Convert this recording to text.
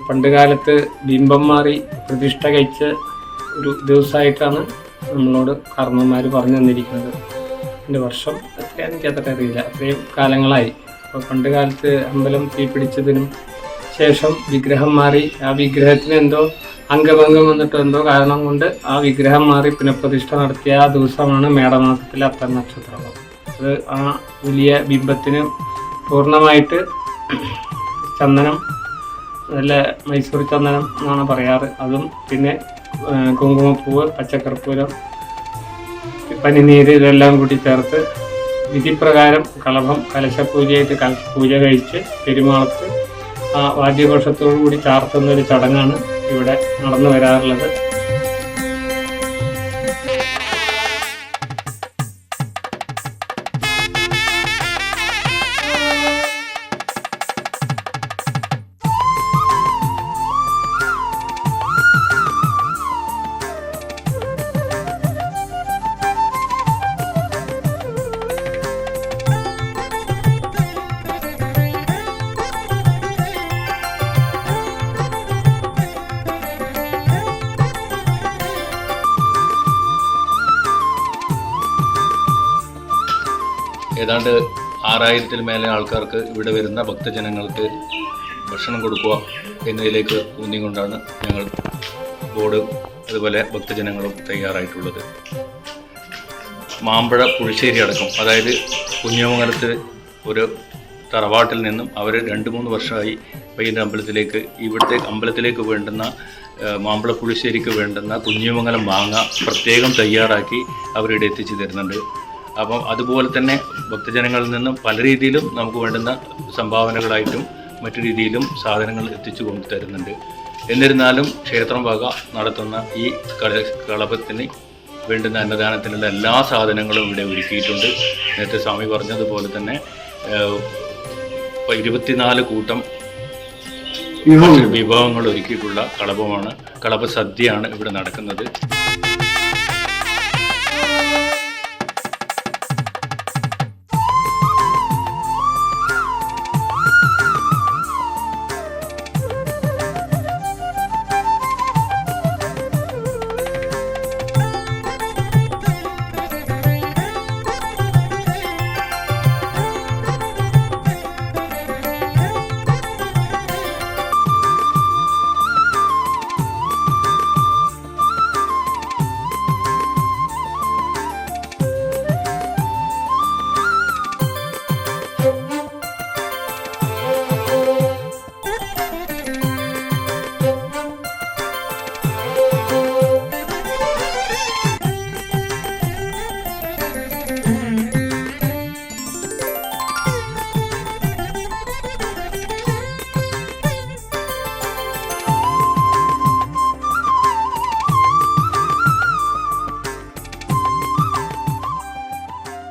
പണ്ട് കാലത്ത് ബിംബം മാറി പ്രതിഷ്ഠ കഴിച്ച ഒരു ദിവസമായിട്ടാണ് നമ്മളോട് കാരണവന്മാർ പറഞ്ഞു തന്നിരിക്കുന്നത്. എൻ്റെ വർഷം എത്രയാണെന്ന് എനിക്ക് അത്ര അറിയില്ല, അത്രയും കാലങ്ങളായി. അപ്പോൾ പണ്ട് കാലത്ത് അമ്പലം തീപിടിച്ചതിനും ശേഷം വിഗ്രഹം മാറി, ആ വിഗ്രഹത്തിന് എന്തോ അംഗഭംഗം വന്നിട്ട് എന്തോ കാരണം കൊണ്ട് ആ വിഗ്രഹം മാറി പുനഃപ്രതിഷ്ഠ നടത്തിയ ആ ദിവസമാണ് മേടമാസത്തിലെ അത്തം നക്ഷത്രം. അത് ആ വലിയ ബിംബത്തിന് പൂർണ്ണമായിട്ട് ചന്ദനം, നല്ല മൈസൂർ ചന്ദനം എന്നാണ് പറയാറ്, അതും പിന്നെ കുങ്കുമപ്പൂവ്, പച്ചക്കർപ്പൂരം, പനിനീര് ഇതെല്ലാം കൂടി ചേർത്ത് വിധിപ്രകാരം കളഭം കലശപൂജയായിട്ട് പൂജ കഴിച്ച് പെരുമാളത്ത് ആ വാദ്യഘോഷത്തോടു കൂടി ചാർത്തുന്നൊരു ചടങ്ങാണ് ഇവിടെ നടന്നു വരാറുള്ളത്. ഏതാണ്ട് 6000-ൽ മേലെ ആൾക്കാർക്ക് ഇവിടെ വരുന്ന ഭക്തജനങ്ങൾക്ക് ഭക്ഷണം കൊടുക്കുക എന്നതിലേക്ക് ഊന്നിക്കൊണ്ടാണ് ഞങ്ങൾ ബോർഡ് അതുപോലെ ഭക്തജനങ്ങളും തയ്യാറായിട്ടുള്ളത്. മാമ്പഴ പുളിശ്ശേരി അടക്കം, അതായത് കുഞ്ഞിമംഗലത്ത് ഒരു തറവാട്ടിൽ നിന്നും അവർ 2-3 വർഷമായി പയ്യൻ്റെ അമ്പലത്തിലേക്ക്, ഇവിടുത്തെ അമ്പലത്തിലേക്ക് വേണ്ടുന്ന മാമ്പഴ പുളിശ്ശേരിക്ക് വേണ്ടുന്ന കുഞ്ഞിമംഗലം മാങ്ങ പ്രത്യേകം തയ്യാറാക്കി അവരിവിടെ എത്തിച്ചു തരുന്നുണ്ട്. അപ്പം അതുപോലെ തന്നെ ഭക്തജനങ്ങളിൽ നിന്നും പല രീതിയിലും നമുക്ക് വേണ്ടുന്ന സംഭാവനകളായിട്ടും മറ്റു രീതിയിലും സാധനങ്ങൾ എത്തിച്ചു കൊണ്ട് തരുന്നുണ്ട്. എന്നിരുന്നാലും ക്ഷേത്രം വക നടത്തുന്ന ഈ കളഭത്തിന് വേണ്ടുന്ന അന്നദാനത്തിനുള്ള എല്ലാ സാധനങ്ങളും ഇവിടെ ഒരുക്കിയിട്ടുണ്ട്. നേരത്തെ സ്വാമി പറഞ്ഞതുപോലെ തന്നെ 24 കൂട്ടം വിഭവങ്ങൾ ഒരുക്കിയിട്ടുള്ള കളഭ സദ്യയാണ് ഇവിടെ നടക്കുന്നത്.